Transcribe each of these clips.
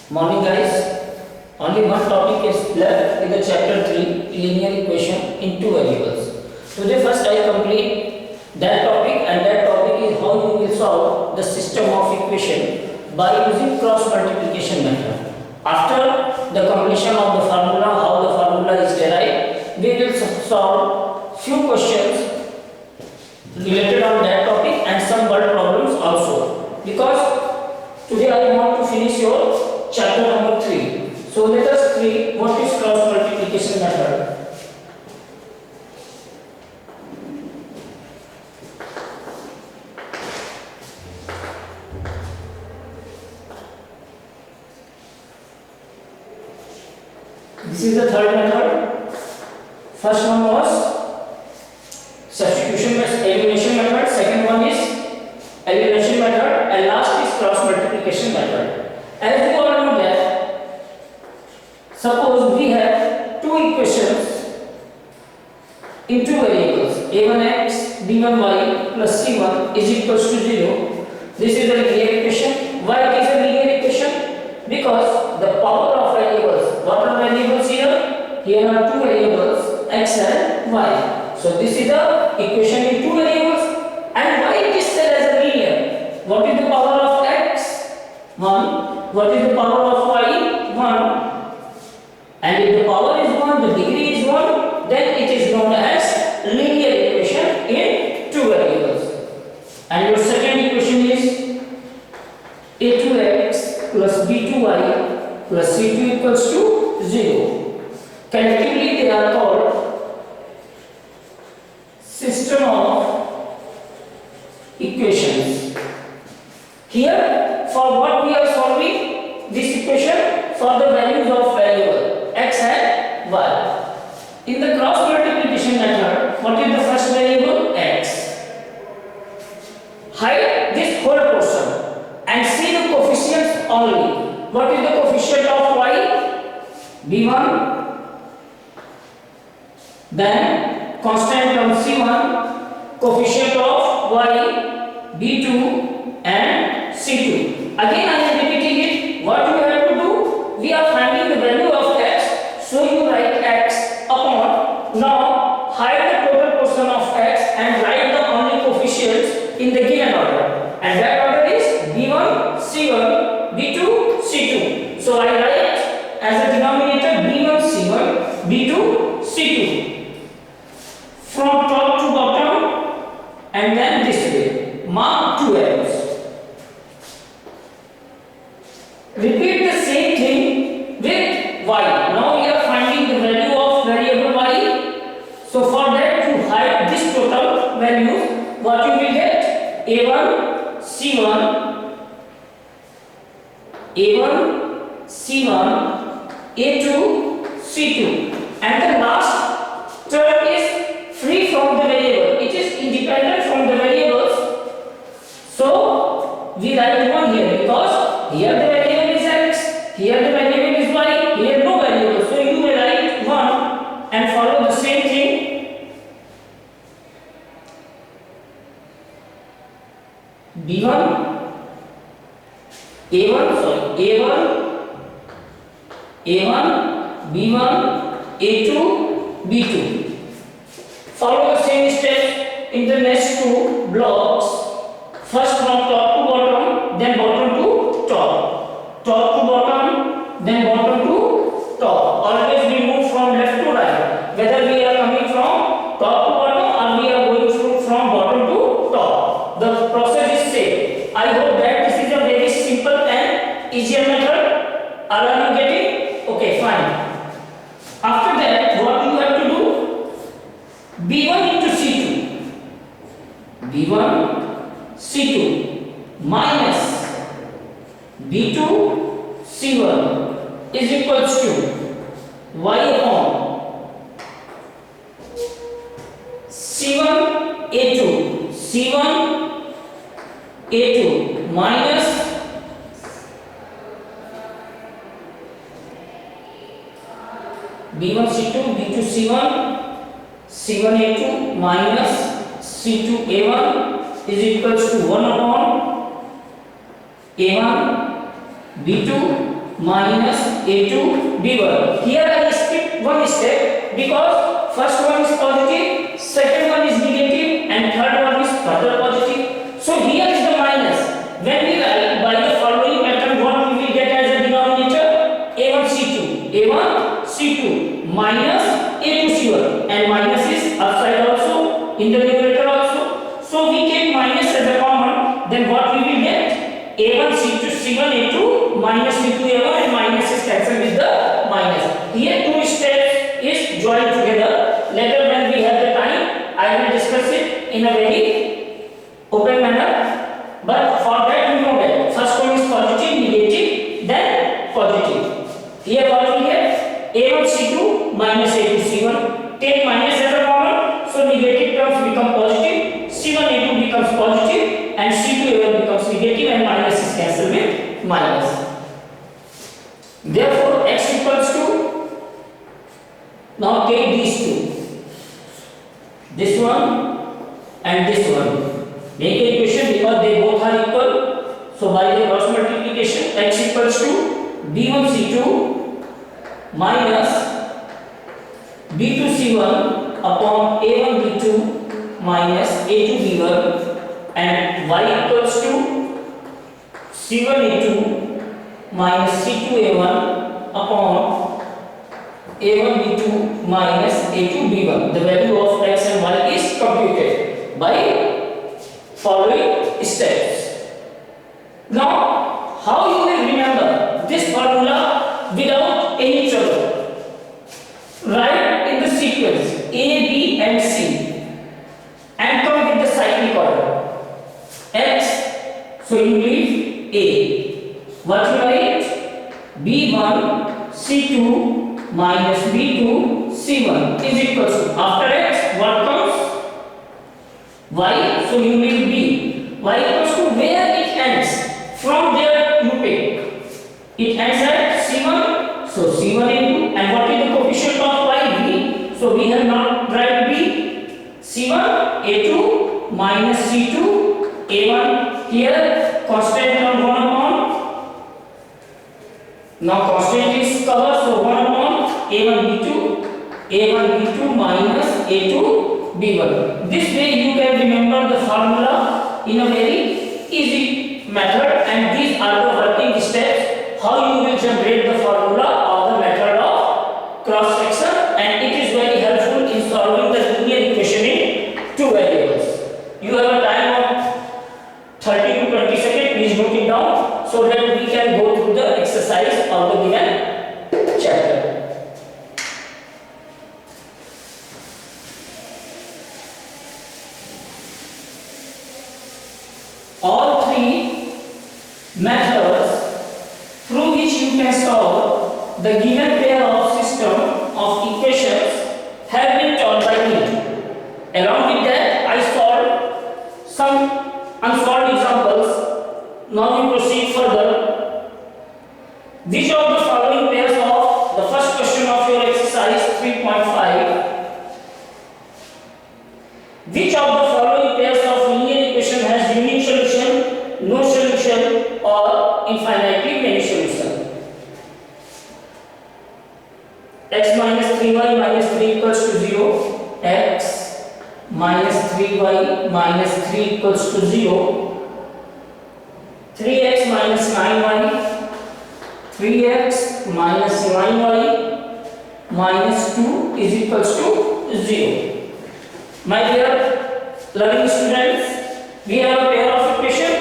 Morning guys. Only one topic is left in the chapter 3 linear equation in two variables. Today first I complete that topic, and that topic is how you will solve the system of equation by using cross multiplication method. After the completion of the formula, how the formula is derived, we will solve few questions related on that topic and some word problems also, because today I want to finish your chapter number 3. So let us see what is cross multiplication method. This is the third method. First one was substitution elimination method, second one is elimination method, and last is cross multiplication method. As you all know that, suppose we have two equations in two variables, a1x b1y plus c1 is equals to 0. This is a linear equation. Why it is a linear equation? Because the power of variables, what are variables here? Here are two variables, x and y. So this is the equation in two variables. And why it is said as a linear? What is the power of x? 1. What is the power of y? 1. And if the power is 1, the degree is 1, then it is known as linear equation in two variables. And your second equation is a2x plus b2y plus c2 equals to 0. Collectively they are called system of equations. Here, for what we are solving this equation? For the values of variable x and y. In the cross multiplication method, what is the first variable? X. Hide this whole portion and see the coefficients only. What is the coefficient of y? b1. Then constant term c1, coefficient of y b2 and c2. Again I am repeating it. What you have to do? We are finding the value of x, so you write x upon. Now hide the total portion of x and write the only coefficients in the given order. And that order is b1, c1, b2, c2. So I write as a denominator b1, c1, b2, c2. From top to bottom, and then this way. Mark two arrows. Repeat the same thing with y. Now we are finding the value of variable y. So for that, to hide this total value, what you will get? a1, c1, a1, c1, a2, c2. And the last term is free from the variable. It is independent from the variables. So we write 1 here, because here the variable is x, here the variable is y, here no variable. So you will write 1 and follow the same thing. b1, a1, b1, a2, b2. Follow the same steps in the next two blocks. First from top to bottom, then bottom to top. Top to bottom, then bottom to top. Always we move from left to right. Whether we are coming from top to bottom or we are going from bottom to top. The process is same. I hope that this is a very simple and easier method. Are you getting? Okay, fine. After that, what you have to do? b1 into c2. b1 c2 minus b2 c1 is equals to y upon c1 a2 minus b1 c2 b2 c1 a2 minus c2 a1 is equals to 1 upon a1 b2 minus a2 b1. Here I skip one step because first one is positive, second one is negative, and third one is further positive. So here is the minus. When we write by the following method, what we will get as a denominator? A1C2 minus A2C1, and minus is upside also in the numerator also. So we take minus as a common, then what we will get? A1C2C1 A2 minus C2 A1, and minus is cancelled with the minus. Here two steps is joined together. Later when we have the time, I will discuss it in a very open manner. But for that we know that first one is positive, negative, then positive. Here what we have? A1C2 minus A2C1. Take minus as a common, so negative terms become positive, C1A2 becomes positive, and C2A1 becomes negative, and minus is cancelled with minus. Therefore, x equals to, now take these two, this one and this one. Make an equation because they both are equal. So by the cross multiplication, x equals to b1c2 minus b2c1 upon a1b2 minus a2b1, and y equals to c1a2 minus c2a1 upon a1b2 minus a2b1. The value of x and y is computed by following steps. Now, how you will remember this formula without any trouble? Write in the sequence A, B and C and come with the cyclic order. X, so you leave A. What you write? B1 C2 minus B2 C1 is equal to, after X what comes? Y, so you leave B. Y equals to where it ends. From there you pick. It ends at C1, so C1 into, and what is the coefficient of Y? B. So we have not write B. C1 A2 minus C2 A1. Here constant term 1 upon. Now constant is covered, so 1 upon A1 B2 minus A2 B1. This way you can remember the formula in a very easy method, and these are the working steps how you will generate the formula of the method of cross section, and it is very helpful in solving the linear equation in two variables. You have a time of 30 to 20 seconds. Please note it down so that we can go through the exercise of the given chapter. All three methods through which you can solve the given pair of system of equations have been taught by me. Along with that, I solved some unsolved examples. Now we proceed further. Which of the following pairs of the first question of your exercise 3.5? Which of the following pairs of linear equation has unique solution, no solution, or infinitely many solutions? X minus 3y minus 3 equals to 0. X minus 3y minus 3 equals to 0. 3x minus 9y. 3x minus 9y minus 2 is equals to 0. My dear learning students, we have a pair of equation.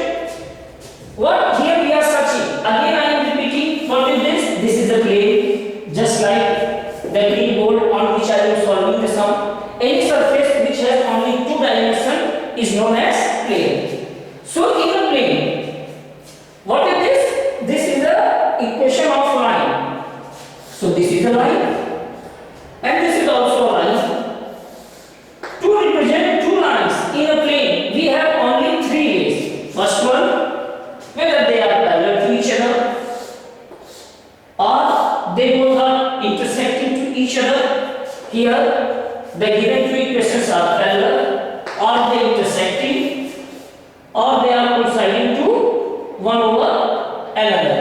What here we are searching? Again I am repeating, what is this? This is a plane, just like the green board on which I am solving the sum. Any surface which has only two dimensions is known as plane. So in a plane, what is this? This is the equation of line. So this is a line and this is also a line. To represent two lines in a plane, we have only three ways. First one, whether they are parallel to each other or they both are intersecting to each other. Here, the given two equations are parallel, or they intersecting, or they are coinciding to one over another.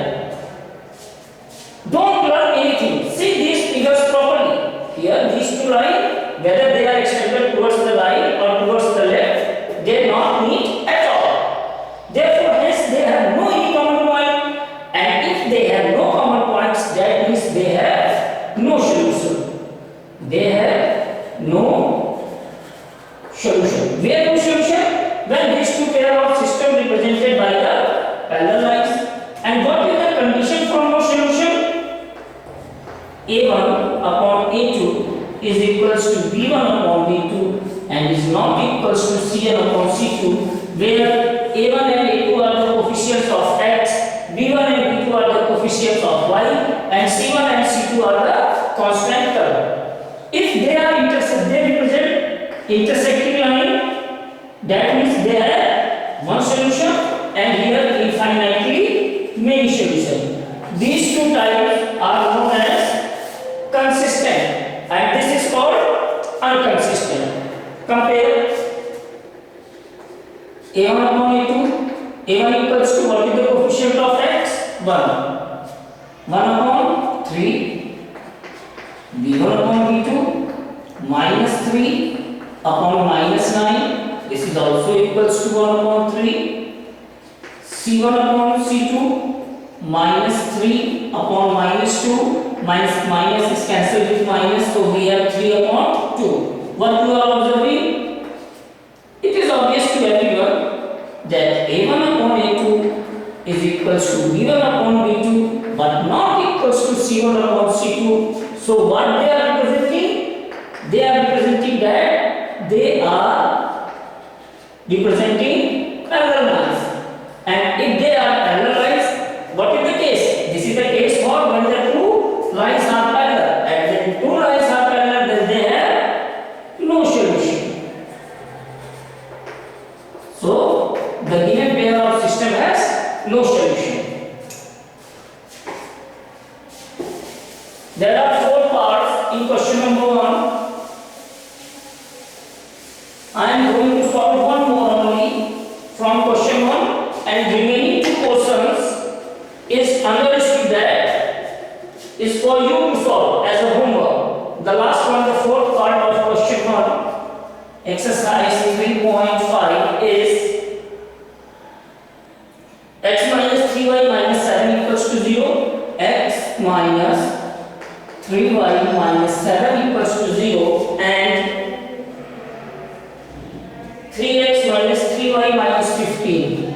two lines, whether they are extended towards the right or towards the left, they not meet at all. Therefore, hence they have no any common point, and if they have no common points, that means they have no solution. They have no solution. Where no solution? When these two pair of systems represented by the parallel lines. And what is the condition for no solution? A1 upon A2 is equals to B1 upon B2 and is not equals to C1 upon C2, where A1 and A2 are the coefficients of x, B1 and B2 are the coefficients of y, and C1 and C2 are the constant term. If they are they represent intersecting line, that means they have one solution, and here infinitely many solutions. These two types are known as consistent, and this is called inconsistent. Compare A1 upon A2. A1 equals to what is the coefficient of x? 1. 1 upon 3. B1 upon B2 minus 3 upon minus 9. This is also equals to 1 upon 3. C1 upon C2 minus 3 upon minus 2. Minus is cancelled with minus, so we have 3 upon 2. What you are observing? It is obvious to everyone that A1 upon A2 is equals to B1 upon B2, but not equals to C1 upon C2. So what they are representing? They are representing that they are representing parallel lines. And if they are parallel lines, what is the case? This is the case for when the two lines are parallel. And when two lines are parallel, then they have no solution. So the given pair of system has no solution. There are 4 parts in question number 1. I am going to solve one more only from question 1, and remaining 2 portions is understood that is for you to solve as a homework. The last one, the 4th part of question 1, exercise 3.5 is x minus 3y minus 7 equals to 0. X minus 3y minus 7 equals to 0 and 3x minus 3y minus 15.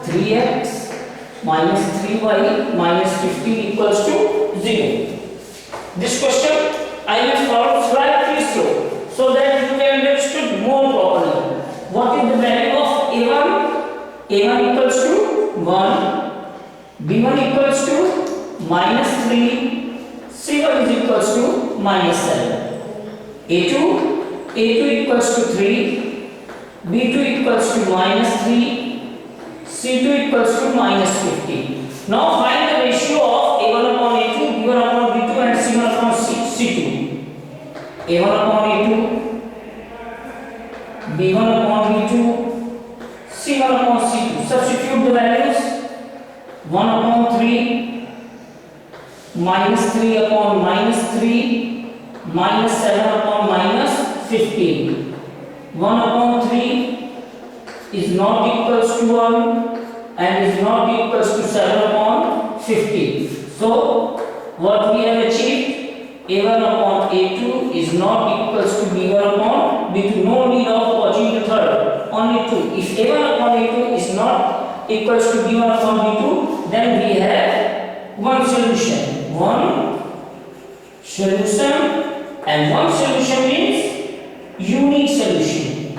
3x minus 3y minus 15 equals to 0. This question I will solve slightly slow so that you can understand more properly. What is the value of A1? A1 equals to 1. B1 equals to minus 3. C1 is equals to minus 7. A2 equals to 3. B2 equals to minus 3, C2 equals to minus 50. Now find the ratio of A1 upon A2, B1 upon B2 and C1 upon C2. A1 upon A2, B1 upon B2, C1 upon C2. Substitute the values. 1 upon 3, minus 3 upon minus 3, minus 7 upon minus 15. 1 upon 3 is not equals to 1 and is not equals to 7 upon 15. So what we have achieved, A1 upon A2 is not equals to B1 upon B2. No need of watching the third, only 2. If A1 upon A2 is not equals to B1 upon B2, then we have one solution. And one solution means unique solution.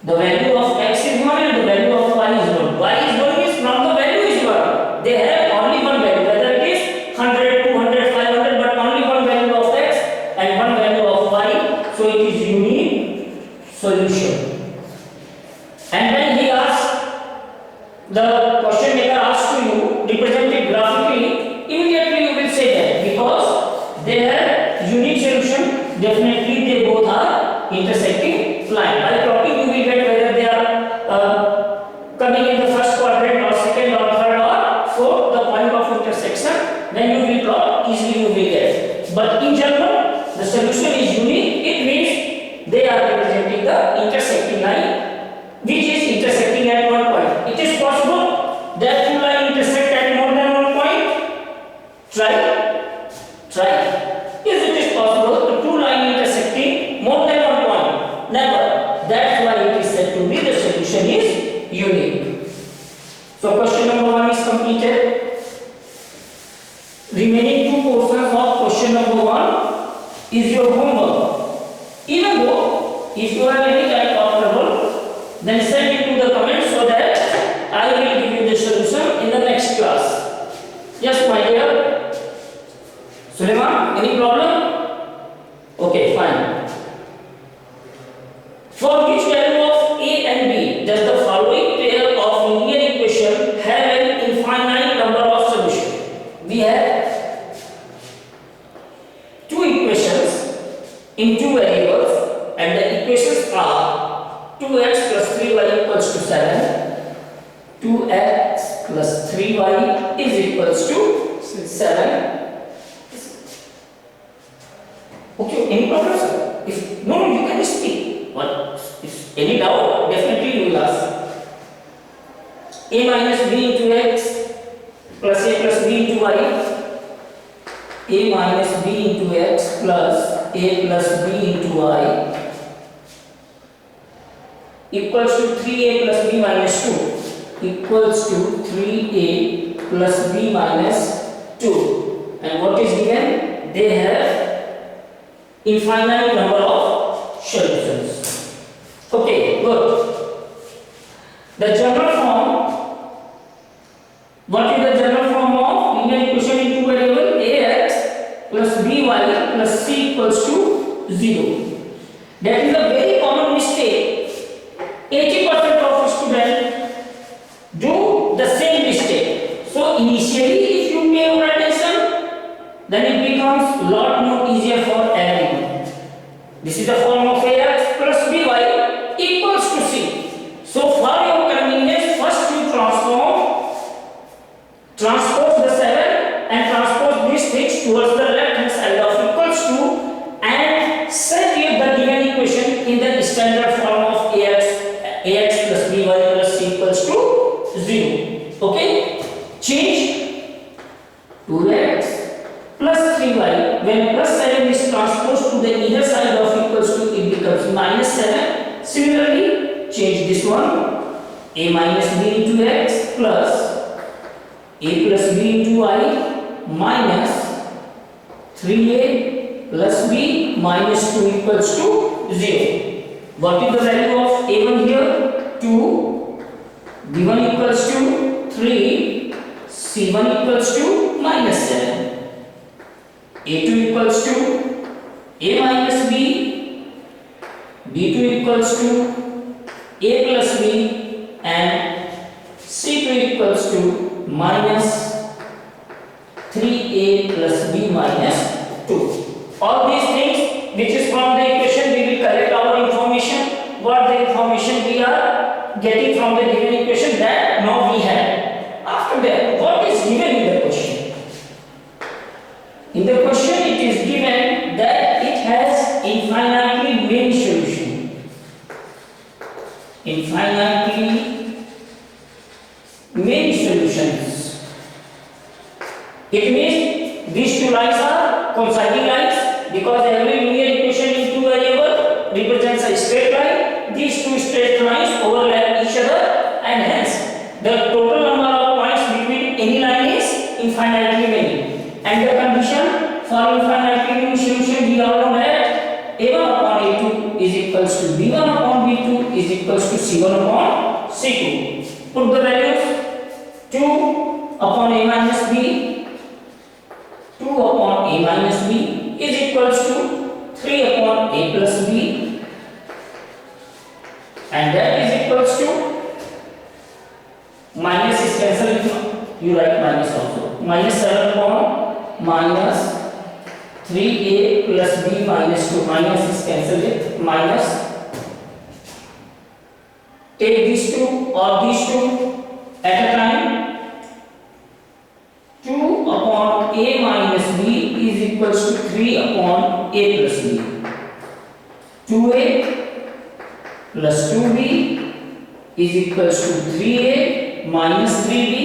The value of x is 1 and the value of y is 1. Y is 1 means not the value is 1. They have only one value, whether it is 100, 200, 500, but only one value of x and one value of y. So it is unique solution. And when he asks, the question maker asks to you, represent it graphically, immediately you will say that because they have unique solution, definitely they both are intersecting line. By plotting you will get whether they are coming in the first quadrant or second or third or fourth, the point of intersection. Then you will plot, easily you will get. But in general, the solution is unique. It they are representing the intersecting line which is intersecting at one point. It is possible that two lines intersect at more than one point. Try. Yes, it is possible the two lines intersecting more than one point. Never. That's why it is said to be the solution is unique. So question number 1 is completed. Remaining two portions of question number 1 is your homework. Even though if you have any kind of trouble, then send it to the comments so that I will give you the solution in the next class. Yes, my dear. Suleiman, any problem? Okay, fine. For which value of A and B does the following pair of linear equation have an infinite number of solutions? We have two equations in two variables and the equations are 2x plus 3y equals to 7, 2x plus 3y is equals to 7. Okay, any problem, sir? If no, you can speak. What? If any doubt, definitely you will ask. A minus b into x plus a plus b into y. A minus b into x plus a plus b into y equals to 3a plus b minus 2 equals to 3a plus b minus 2. And what is given? They have infinite number of solutions. Okay, good. The general form, what is the general form of linear equation in two variable? Ax plus by plus c equals to 0. That is a very common mistake. 80% of students do the same mistake. So initially if you pay more attention, then it becomes a lot more easier for everyone. This is the form of Ax plus by equals to c. So for your convenience, first you transpose the 7 and transpose these things towards the left hand side of equals to and set the given equation in the standard form of Ax plus by plus c equals to 0. Okay? Change 2x plus 3y. When plus 7 is transposed to the either side of equals to, it becomes minus 7. Similarly, change this one. A minus b into x plus a plus b into y minus 3a plus b minus 2 equals to 0. What is the value of a1 here? 2. b1 equals to 3. c1 equals to minus 7. a2 equals to a minus b, b2 equals to a plus b and c2 equals to minus 3a plus b minus 2. All these things which is from the equation, we will correct our information. What the information we are getting from the given equation, that now we have. After that, what is given in the question? In the question it is given that it has infinitely many solutions. Infinitely many solutions. It means these two lines are coinciding lines because every linear equation in two variable represents a straight line. These two straight lines overlap each other and hence the total number of points between any line is infinitely many. And the condition for infinitely many solution, we all know that a1 upon a2 is equals to b1 upon b2 is equals to c1 upon c2. Put the values 2 upon a minus b, 2 upon a minus b is equals to 3 upon a plus b, and that is equals to minus is cancelled, you write minus also, minus 7 upon minus 3a plus b minus 2, minus is cancelled with minus. Take these two or these two at a time. 2 upon a minus b is equals to 3 upon a plus b. 2a plus 2b is equals to 3a minus 3b.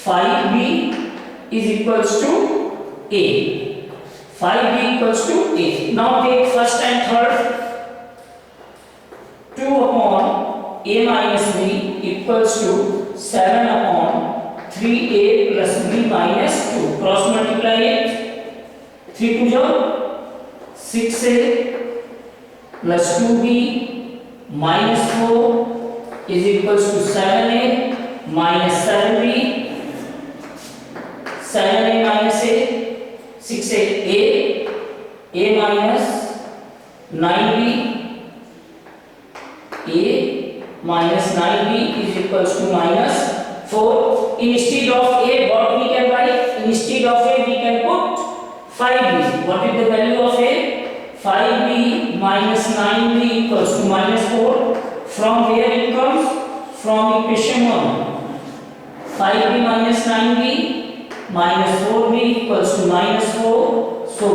5b is equals to a. 5b equals to a. Now take first and third. 2 upon a minus b equals to 7 upon 3a plus b minus 2. Cross multiply it. 3 to जो 6a plus 2b minus 4 is equals to 7a minus 7b. 7a minus a 6a a minus 9b. A minus 9b is equals to minus 4. Instead of a, what we can write? Instead of a, we can put 5b. What is the value of a? 5b minus 9b equals to minus 4. From where it comes? From equation 1. 5b minus 9b minus 4b equals to minus 4. So